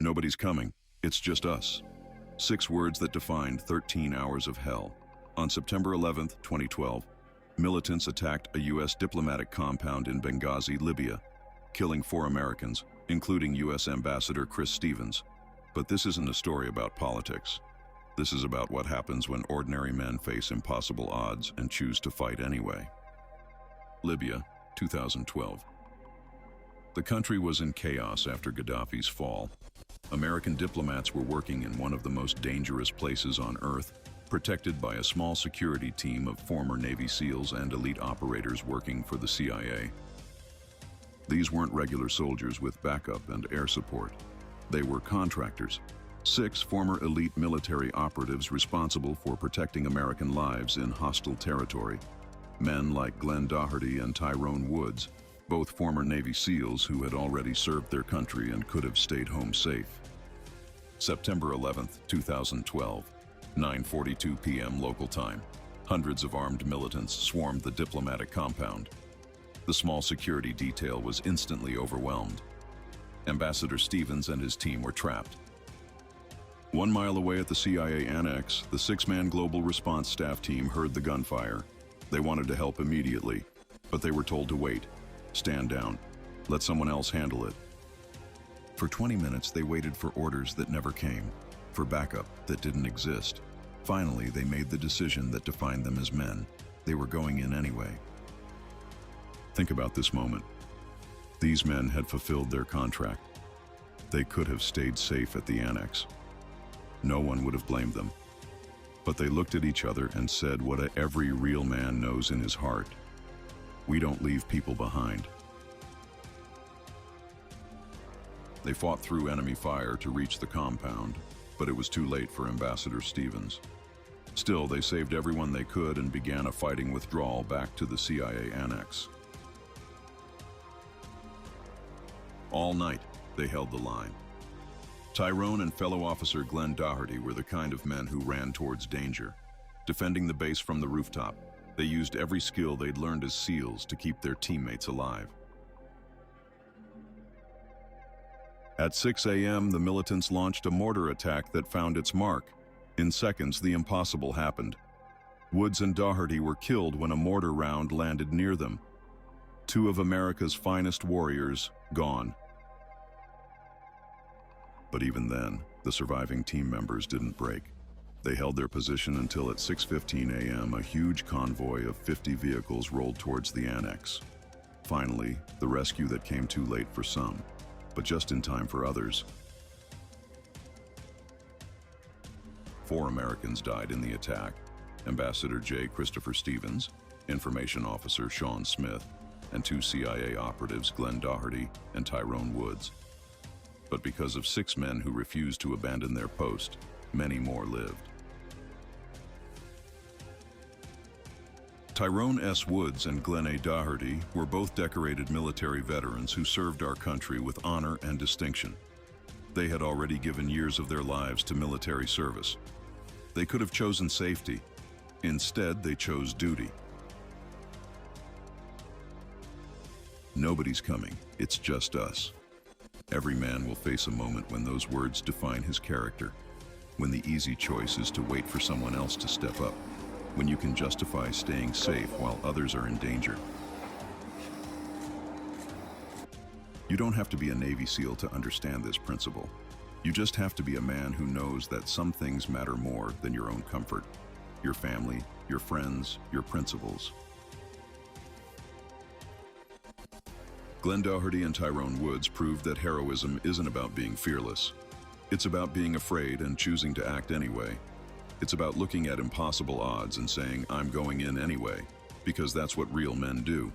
Nobody's coming. It's just us. 6 words that defined 13 hours of hell. On September 11th, 2012, militants attacked a U.S. diplomatic compound in Benghazi, Libya, killing 4 Americans, including U.S. Ambassador Chris Stevens. But this isn't a story about politics. This is about what happens when ordinary men face impossible odds and choose to fight anyway. Libya, 2012. The country was in chaos after Gaddafi's fall. American diplomats were working in one of the most dangerous places on Earth, protected by a small security team of former Navy SEALs and elite operators working for the CIA. These weren't regular soldiers with backup and air support. They were contractors, 6 former elite military operatives responsible for protecting American lives in hostile territory. Men like Glenn Doherty and Tyrone Woods, both former Navy SEALs who had already served their country and could have stayed home safe. September 11th, 2012, 9:42 p.m. local time. Hundreds of armed militants swarmed the diplomatic compound. The small security detail was instantly overwhelmed. Ambassador Stevens and his team were trapped. 1 mile away at the CIA annex, the 6-man global response staff team heard the gunfire. They wanted to help immediately, but they were told to wait. Stand down. Let someone else handle it. For 20 minutes, they waited for orders that never came, for backup that didn't exist. Finally, they made the decision that defined them as men. They were going in anyway. Think about this moment. These men had fulfilled their contract. They could have stayed safe at the annex. No one would have blamed them. But they looked at each other and said what every real man knows in his heart. We don't leave people behind. They fought through enemy fire to reach the compound, but it was too late for Ambassador Stevens. Still, they saved everyone they could and began a fighting withdrawal back to the CIA annex. All night, they held the line. Tyrone and fellow officer Glenn Doherty were the kind of men who ran towards danger. Defending the base from the rooftop, they used every skill they'd learned as SEALs to keep their teammates alive. At 6 a.m., the militants launched a mortar attack that found its mark. In seconds, the impossible happened. Woods and Doherty were killed when a mortar round landed near them. 2 of America's finest warriors gone. But even then, the surviving team members didn't break. They held their position until at 6:15 a.m. a huge convoy of 50 vehicles rolled towards the annex. Finally, the rescue that came too late for some, but just in time for others. 4 Americans died in the attack: Ambassador J. Christopher Stevens, Information Officer Sean Smith, and 2 CIA operatives Glenn Doherty and Tyrone Woods. But because of 6 men who refused to abandon their post, many more lived. Tyrone S. Woods and Glenn A. Doherty were both decorated military veterans who served our country with honor and distinction. They had already given years of their lives to military service. They could have chosen safety. Instead, they chose duty. Nobody's coming. It's just us. Every man will face a moment when those words define his character, when the easy choice is to wait for someone else to step up, when you can justify staying safe while others are in danger. You don't have to be a Navy SEAL to understand this principle. You just have to be a man who knows that some things matter more than your own comfort, your family, your friends, your principles. Glenn Doherty and Tyrone Woods proved that heroism isn't about being fearless. It's about being afraid and choosing to act anyway. It's about looking at impossible odds and saying, "I'm going in anyway," because that's what real men do.